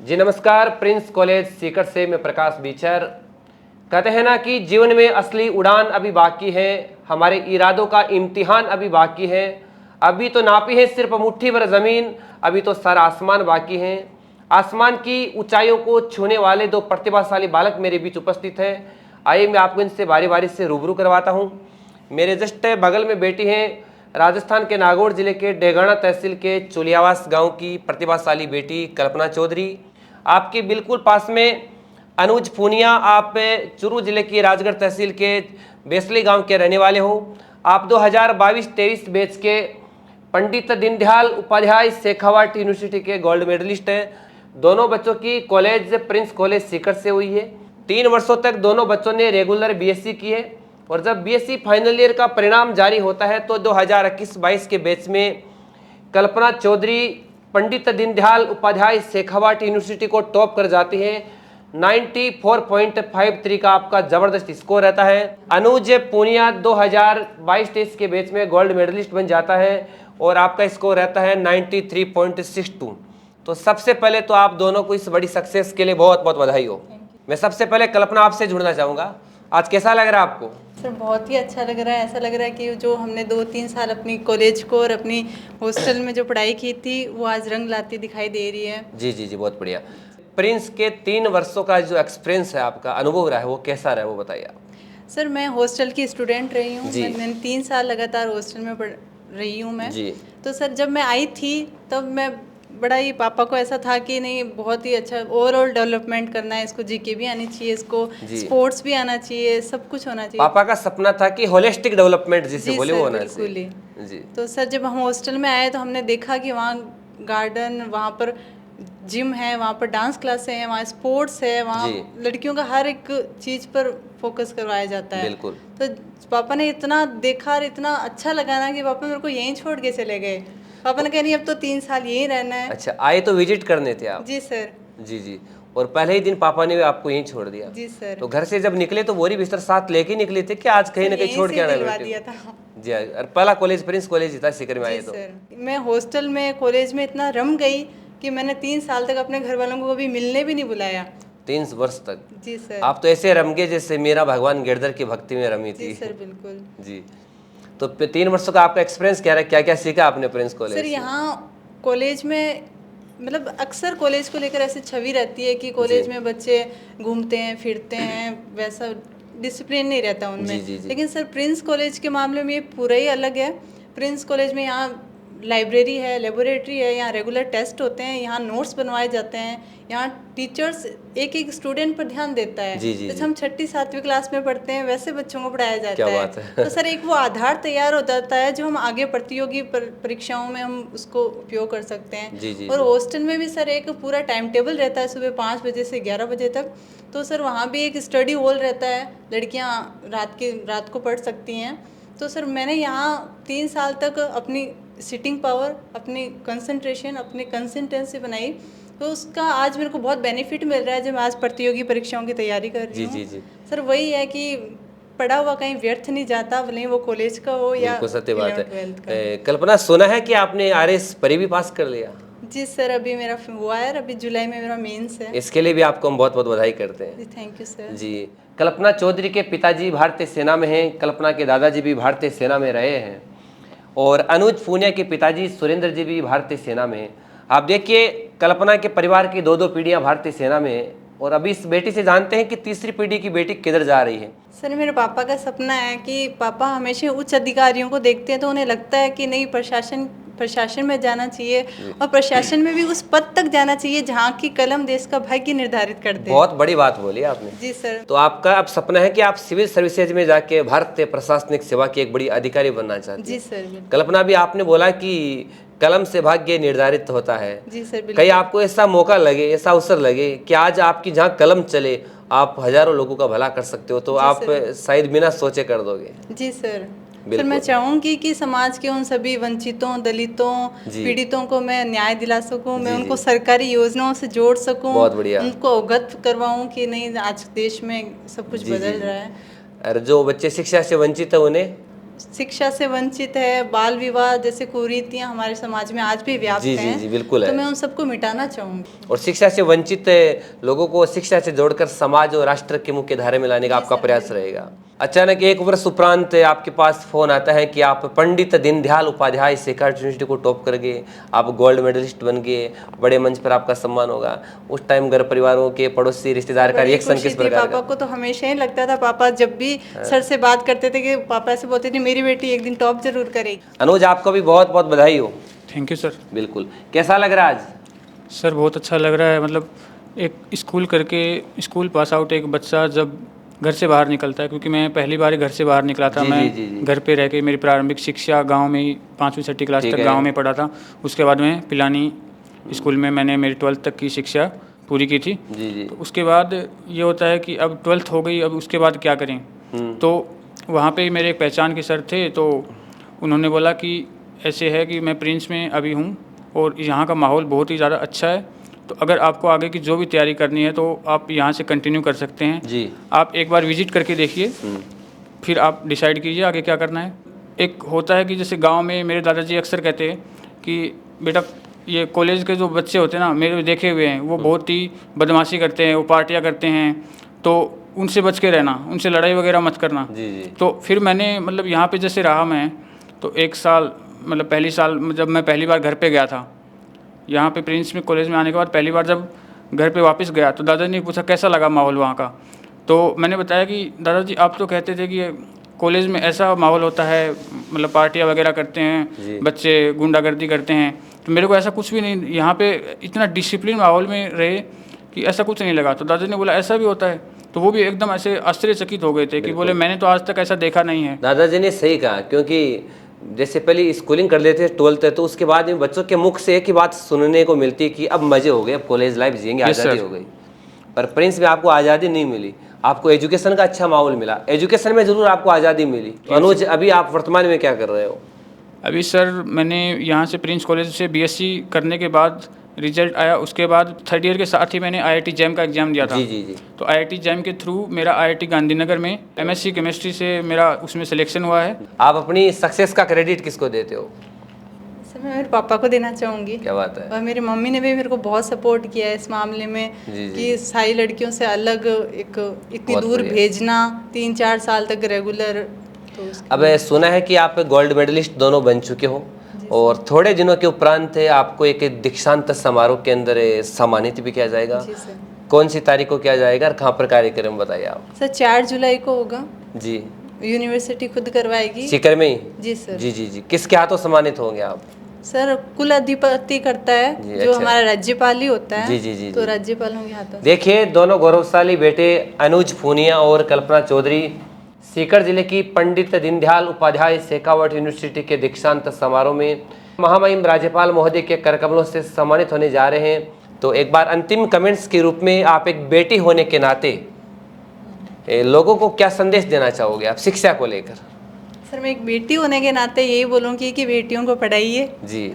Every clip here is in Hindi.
जी नमस्कार। प्रिंस कॉलेज सीकर से मैं प्रकाश बीचर। कहते हैं ना कि जीवन में असली उड़ान अभी बाकी है, हमारे इरादों का इम्तिहान अभी बाकी है। अभी तो नापी है सिर्फ मुट्ठी भर ज़मीन, अभी तो सारा आसमान बाकी है। आसमान की ऊंचाइयों को छूने वाले दो प्रतिभाशाली बालक मेरे बीच उपस्थित हैं। आइए मैं आपको इनसे बारी बारी से रूबरू करवाता हूँ। मेरे जस्ट बगल में बैठी हैं राजस्थान के नागौर जिले के डेगाना तहसील के चुलियावास गांव की प्रतिभाशाली बेटी कल्पना चौधरी। आपके बिल्कुल पास में अनुज पूनिया, आप चुरू जिले की राजगढ़ तहसील के बेसली गांव के रहने वाले हो। आप 2022-23 बैच के पंडित दीनदयाल उपाध्याय शेखावाट यूनिवर्सिटी के गोल्ड मेडलिस्ट हैं। दोनों बच्चों की कॉलेज प्रिंस कॉलेज सीकर से हुई है। 3 वर्षों तक दोनों बच्चों ने रेगुलर बीएससी की है और जब बीएससी फाइनल ईयर का परिणाम जारी होता है तो 2021-22 के बैच में कल्पना चौधरी पंडित दीनदयाल उपाध्याय शेखावाट यूनिवर्सिटी को टॉप कर जाती है। 94.53 का आपका जबरदस्त स्कोर रहता है। अनुज पूनिया 2022-23 के बैच में गोल्ड मेडलिस्ट बन जाता है और आपका स्कोर रहता है 93.62। तो सबसे पहले तो आप दोनों को इस बड़ी सक्सेस के लिए बहुत बहुत बधाई हो। मैं सबसे पहले कल्पना आपसे जुड़ना चाहूँगा, आज कैसा लग रहा है आपको? सर बहुत ही अच्छा लग रहा है। ऐसा लग रहा है कि जो हमने 2-3 साल अपनी कॉलेज को और अपनी हॉस्टल में जो पढ़ाई की थी वो आज रंग लाती दिखाई दे रही है। जी जी जी, बहुत बढ़िया। प्रिंस के 3 वर्षों का जो एक्सपीरियंस है, आपका अनुभव रहा है, वो कैसा रहा है, वो बताइए आप। सर मैं हॉस्टल की स्टूडेंट रही हूँ। जी। मैंने 3 साल लगातार हॉस्टल में पढ़ रही हूँ मैं। जी। तो सर जब मैं आई थी तब मैं बड़ा ही पापा को ऐसा था कि नहीं बहुत ही अच्छा ओवरऑल डेवलपमेंट करना है, इसको जीके भी आनी चाहिए, इसको जी। स्पोर्ट्स भी आना चाहिए, सब कुछ होना चाहिए। पापा का सपना था कि होलिस्टिक डेवलपमेंट जिसे जी बोले वो सर, होना बिल्कुल ही। चाहिए। जी तो सर जब हम हॉस्टल में आए तो हमने देखा कि वहाँ गार्डन, वहाँ पर जिम है, वहाँ पर डांस क्लासें हैं, वहाँ स्पोर्ट्स है, वहाँ जी। लड़कियों का हर एक चीज़ पर फोकस करवाया जाता है। बिल्कुल। तो पापा ने इतना देखा और इतना अच्छा लगा ना कि पापा मेरे को यहीं छोड़ के चले गए। पापा ने कहा नहीं अब तो 3 साल यहीं रहना है। अच्छा, आए तो विजिट करने थे आप? जी सर। जी जी। और पहले ही दिन पापा ने आपको यहीं छोड़ दिया? जी सर। तो घर से जब निकले तो बोरी बिस्तर साथ लेके निकले थे कि आज कहीं ना कहीं छोड़ के आना दिलवा बेटे दिया को? था। जी हाँ, और पहला कॉलेज प्रिंस कॉलेज ही था सीकर में आए जी तो? सर। मैं हॉस्टल में कॉलेज में इतना रम गई कि मैंने 3 साल तक अपने घर वालों को कभी मिलने भी नहीं बुलाया। 3 वर्ष तक? जी सर। आप तो ऐसे रम गए जैसे मेरा भगवान गिरधर की भक्ति में रमी थी। जी सर, बिल्कुल। जी। तो 3 वर्षों का आपका एक्सपीरियंस क्या रहा, क्या क्या सीखा आपने प्रिंस कॉलेज सर से? यहाँ कॉलेज में मतलब अक्सर कॉलेज को लेकर ऐसी छवि रहती है कि कॉलेज में बच्चे घूमते हैं फिरते हैं, वैसा डिसिप्लिन नहीं रहता उनमें। जी, जी, जी। लेकिन सर प्रिंस कॉलेज के मामले में ये पूरा ही अलग है। प्रिंस कॉलेज में यहाँ लाइब्रेरी है, लेबोरेटरी है, यहाँ रेगुलर टेस्ट होते हैं, यहाँ नोट्स बनवाए जाते हैं, यहाँ टीचर्स एक एक स्टूडेंट पर ध्यान देता है। जी, जी, जैसे जी। हम 6ठी-7वीं क्लास में पढ़ते हैं वैसे बच्चों को पढ़ाया जाता क्या है। बात है। तो सर एक वो आधार तैयार हो जाता है जो हम आगे प्रतियोगी परीक्षाओं में हम उसको उपयोग कर सकते हैं। जी, जी, और जी। हॉस्टल में भी सर एक पूरा टाइम टेबल रहता है सुबह 5 बजे से 11 बजे तक। तो सर वहाँ भी एक स्टडी हॉल रहता है, लड़कियाँ रात को पढ़ सकती हैं। तो सर मैंने यहाँ 3 साल तक अपनी सिटिंग पावर, अपनी कंसंट्रेशन, अपनी कंसिस्टेंसी बनाई। तो उसका आज मेरे को बहुत बेनिफिट मिल रहा है जब मैं आज प्रतियोगी परीक्षाओं की तैयारी कर रही जी हूँ। जी जी। सर वही है कि पढ़ा हुआ कहीं व्यर्थ नहीं जाता, भले ही वो कॉलेज का हो या बिल्कुल सत्य बात 11th-12th का। है। कल्पना, सुना है कि आपने आरएस परी भी पास कर लिया? जी सर, अभी मेरा हुआ है, अभी जुलाई में मेरा मेंस है। इसके लिए भी आपको हम बहुत बहुत बधाई करते हैं। जी थैंक यू सर। जी। कल्पना चौधरी के पिताजी भारतीय सेना में हैं, कल्पना के दादाजी भी भारतीय सेना में रहे हैं और अनुज पूनिया के पिताजी सुरेंद्र जी भी भारतीय सेना में हैं। आप देखिए कल्पना के परिवार की 2-2 पीढ़ियां भारतीय सेना में हैं और अभी इस बेटी से जानते हैं कि तीसरी पीढ़ी की बेटी किधर जा रही है। सर मेरे पापा का सपना है कि पापा हमेशा उच्च अधिकारियों को देखते हैं तो उन्हें लगता है कि नहीं प्रशासन में जाना चाहिए और प्रशासन में भी उस पद तक जाना चाहिए जहाँ की कलम देश का भाग्य निर्धारित कर दे। बहुत बड़ी बात बोली आपने। जी सर। तो आपका अब सपना है कि आप सिविल सर्विसेज में जाके भारतीय प्रशासनिक सेवा की एक बड़ी अधिकारी बनना चाहती जी हैं। सर बिल्कुल। कल्पना, भी आपने बोला कि कलम से भाग्य निर्धारित होता है। जी सर बिल्कुल। कहीं आपको ऐसा मौका लगे, ऐसा अवसर लगे कि आज आपकी जहाँ कलम चले आप हजारों लोगों का भला कर सकते हो, तो आप शायद बिना सोचे कर दोगे? जी सर। सर बिल्कुल। मैं चाहूँगी कि समाज के उन सभी वंचितों, दलितों, जी। पीड़ितों को मैं न्याय दिला सकूँ, मैं जी, उनको जी। सरकारी योजनाओं से जोड़ सकूँ, बहुत बढ़िया। उनको अवगत करवाऊँ कि नहीं आज देश में सब कुछ जी, जी, बदल जी। रहा है। और जो बच्चे शिक्षा से वंचित है उन्हें शिक्षा से वंचित है, बाल विवाह जैसे कुरीतियाँ हमारे समाज में आज भी व्याप्त जी, जी, हैं। जी, बिल्कुल तो है। मैं उन सबको मिटाना चाहूँगी। और शिक्षा से वंचित लोगों को शिक्षा से जोड़कर समाज और राष्ट्र की मुख्य धारा में लाने का आपका प्रयास रहेगा। अचानक एक वर्ष उपरांत आपके पास फोन आता है कि आप पंडित दीनदयाल उपाध्याय सेक्रेटरी यूनिवर्सिटी को टॉप कर गए, आप गोल्ड मेडलिस्ट बन गए, बड़े मंच पर आपका सम्मान होगा। उस टाइम घर परिवारों के पड़ोसी रिश्तेदार का बड़ी रिएक्शन खुशी किस थी। प्रकार पापा का? को तो हमेशा ही लगता था, पापा जब भी सर से बात करते थे कि पापा ऐसे बोलते थे मेरी बेटी एक दिन टॉप जरूर करेगी। अनुज, आपको भी बहुत बहुत बधाई हो। Thank you sir. बिल्कुल। कैसा लग रहा है आज? सर बहुत अच्छा लग रहा है। मतलब एक स्कूल करके स्कूल पास आउट एक बच्चा जब घर से बाहर निकलता है, क्योंकि मैं पहली बार ही घर से बाहर निकला था। जी, मैं जी, जी, जी। घर पे रह के मेरी प्रारंभिक शिक्षा गांव में ही 5वीं 6वीं क्लास ठीक तक है। गांव में पढ़ा था। उसके बाद मैं पिलानी स्कूल में मैंने मेरी 12th तक की शिक्षा पूरी की थी। जी, जी। तो उसके बाद ये होता है कि अब 12th हो गई, अब उसके बाद क्या करें। तो वहाँ पे मेरे एक पहचान के सर थे, तो उन्होंने बोला कि ऐसे है कि मैं प्रिंस में अभी हूँ और यहाँ का माहौल बहुत ही ज़्यादा अच्छा है, तो अगर आपको आगे की जो भी तैयारी करनी है तो आप यहाँ से कंटिन्यू कर सकते हैं। जी। आप एक बार विजिट करके देखिए, फिर आप डिसाइड कीजिए आगे क्या करना है। एक होता है कि जैसे गांव में मेरे दादाजी अक्सर कहते हैं कि बेटा ये कॉलेज के जो बच्चे होते हैं ना, मेरे देखे हुए हैं, वो बहुत ही बदमाशी करते हैं, वो पार्टियाँ करते हैं, तो उनसे बच के रहना, उनसे लड़ाई वगैरह मत करना। जी, जी। तो फिर मैंने मतलब यहाँ पे जैसे रहा मैं, तो एक साल मतलब पहली साल जब मैं पहली बार घर पे गया था, यहाँ पे प्रिंस में कॉलेज में आने के बाद पहली बार जब घर पे वापस गया तो दादाजी ने पूछा कैसा लगा माहौल वहाँ का। तो मैंने बताया कि दादाजी आप तो कहते थे कि कॉलेज में ऐसा माहौल होता है, मतलब पार्टियाँ वगैरह करते हैं, बच्चे गुंडागर्दी करते हैं, तो मेरे को ऐसा कुछ भी नहीं, यहाँ पे इतना डिसिप्लिन माहौल में रहे कि ऐसा कुछ नहीं लगा। तो दादाजी ने बोला ऐसा भी होता है, तो वो भी एकदम ऐसे आश्चर्यचकित हो गए थे कि बोले मैंने तो आज तक ऐसा देखा नहीं है। दादाजी ने सही कहा, क्योंकि जैसे पहले स्कूलिंग कर लेते थे 12th तक, तो उसके बाद में बच्चों के मुख से एक ही बात सुनने को मिलती है कि अब मजे हो गए, अब कॉलेज लाइफ जिएंगे, आज़ादी हो गई। पर प्रिंस में आपको आज़ादी नहीं मिली, आपको एजुकेशन का अच्छा माहौल मिला, एजुकेशन में जरूर आपको आज़ादी मिली। तो अनुज, अभी आप वर्तमान में क्या कर रहे हो? अभी सर मैंने यहाँ से प्रिंस कॉलेज से बीएससी करने के बाद रिजल्ट आया, उसके बाद 3rd ईयर के साथ ही मैंने आईआईटी जैम का एग्ज़ाम दिया था। जी, जी, जी। तो आईआईटी जैम के थ्रू मेरा आईआईटी गांधीनगर में एमएससी केमिस्ट्री से मेरा उसमें सिलेक्शन हुआ है। आप अपनी सक्सेस का क्रेडिट किसको देते हो? सर मैं मेरे पापा को देना चाहूँगी। क्या बात है। और मेरी मम्मी ने भी मेरे को बहुत सपोर्ट किया है इस मामले में जी, जी। कि सारी लड़कियों से अलग एक इतनी बहुत दूर बढ़िया। भेजना 3-4 साल तक रेगुलर। तो अब सुना है कि आप गोल्ड मेडलिस्ट दोनों बन चुके हो, और थोड़े दिनों के उपरांत आपको एक दीक्षांत समारोह के अंदर सम्मानित भी किया जाएगा। जी सर। कौन सी तारीख को किया जाएगा और कहाँ पर कार्यक्रम बताइए आप? सर 4 जुलाई को होगा। जी। यूनिवर्सिटी खुद करवाएगी। सीकर में ही? जी सर। जी, जी, जी। किसके हाथों सम्मानित होंगे आप? सर कुल अधिपति करता है जी, जो अच्छा। हमारा राज्यपाल ही होता है। जी, जी, जी, तो जी। राज्यपालों के हाथों से। देखिए, दोनों गौरवशाली बेटे अनुज पूनिया और कल्पना चौधरी सीकर जिले की पंडित दीनदयाल उपाध्याय शेखावट यूनिवर्सिटी के दीक्षांत समारोह में महामहिम राज्यपाल महोदय के करकमलों से सम्मानित होने जा रहे हैं। तो एक बार अंतिम कमेंट्स के रूप में आप एक बेटी होने के नाते लोगों को क्या संदेश देना चाहोगे आप शिक्षा को लेकर? सर मैं एक बेटी होने के नाते यही बोलूँगी कि बेटियों को पढ़ाइए। जी।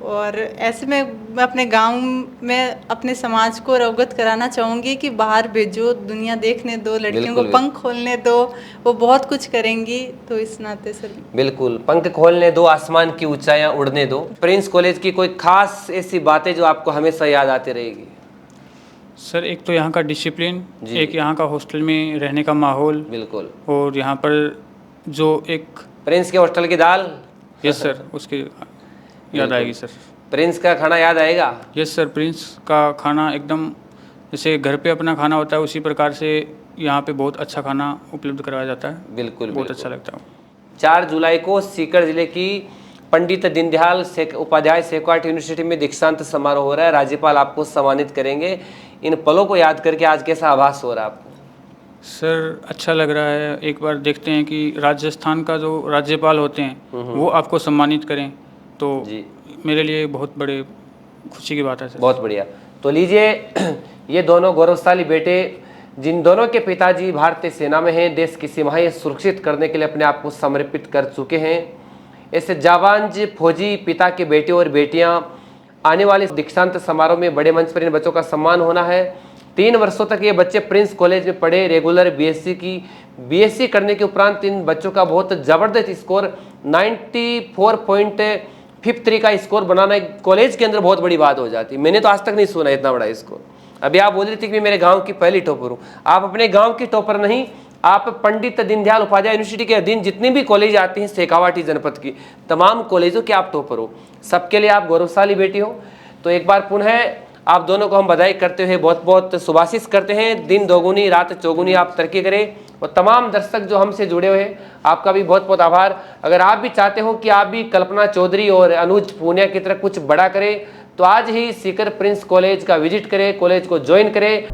और ऐसे में मैं अपने गांव में अपने समाज को अवगत कराना चाहूँगी कि बाहर भेजो, दुनिया देखने दो, लड़कियों को बिल्कुल, पंख खोलने दो, वो बहुत कुछ करेंगी। तो इस नाते सर बिल्कुल, पंख खोलने दो, आसमान की ऊंचाइयां उड़ने दो। प्रिंस कॉलेज की कोई खास ऐसी बातें जो आपको हमेशा याद आती रहेगी? सर एक तो यहाँ का डिसिप्लिन, जी। एक यहाँ का हॉस्टल में रहने का माहौल, बिल्कुल। और यहाँ पर जो एक प्रिंस के हॉस्टल की दाल? यस सर, उसकी याद आएगी सर। प्रिंस का खाना याद आएगा? यस सर, प्रिंस का खाना एकदम जैसे घर पे अपना खाना होता है उसी प्रकार से यहाँ पे बहुत अच्छा खाना उपलब्ध करवाया जाता है। बिल्कुल, बहुत बिल्कुल। अच्छा लगता है। 4 जुलाई को सीकर जिले की पंडित दीनदयाल उपाध्याय शेखावट यूनिवर्सिटी में दीक्षांत समारोह हो रहा है। राज्यपाल आपको सम्मानित करेंगे। इन पलों को याद करके आज कैसा आभास हो रहा है आपको? सर अच्छा लग रहा है। एक बार देखते हैं कि राजस्थान का जो राज्यपाल होते हैं वो आपको सम्मानित करें, तो जी। मेरे लिए बहुत बड़े खुशी की बात है सर। बहुत बढ़िया। तो लीजिए, ये दोनों गौरवशाली बेटे जिन दोनों के पिताजी भारतीय सेना में हैं, देश की सीमाएं सुरक्षित करने के लिए अपने आप को समर्पित कर चुके हैं, ऐसे जाबांज फौजी पिता के बेटे और बेटियां आने वाले दीक्षांत समारोह में बड़े मंच पर इन बच्चों का सम्मान होना है। 3 वर्षों तक ये बच्चे प्रिंस कॉलेज में पढ़े, रेगुलर बीएससी की। बीएससी करने के उपरांत इन बच्चों का बहुत ज़बरदस्त स्कोर 94.53 का स्कोर बनाना एक कॉलेज के अंदर बहुत बड़ी बात हो जाती है। मैंने तो आज तक नहीं सुना इतना बड़ा स्कोर। अभी आप बोल रही थी कि मेरे गांव की पहली टॉपर हूँ। आप अपने गांव की टॉपर नहीं, आप पंडित दीनदयाल उपाध्याय यूनिवर्सिटी के अधीन जितनी भी कॉलेज आती हैं शेखावाटी जनपद की, तमाम कॉलेजों के आप टॉपर हो। सबके लिए आप गौरवशाली बेटी हो। तो एक बार पुनः आप दोनों को हम बधाई करते हुए बहुत बहुत शुभाशीष करते हैं। दिन दोगुनी रात चौगुनी आप तरक्की करें। और तमाम दर्शक जो हमसे जुड़े हुए हैं, आपका भी बहुत बहुत आभार। अगर आप भी चाहते हो कि आप भी कल्पना चौधरी और अनुज पूनिया की तरह कुछ बड़ा करें, तो आज ही सीकर प्रिंस कॉलेज का विजिट करें, कॉलेज को ज्वाइन करें।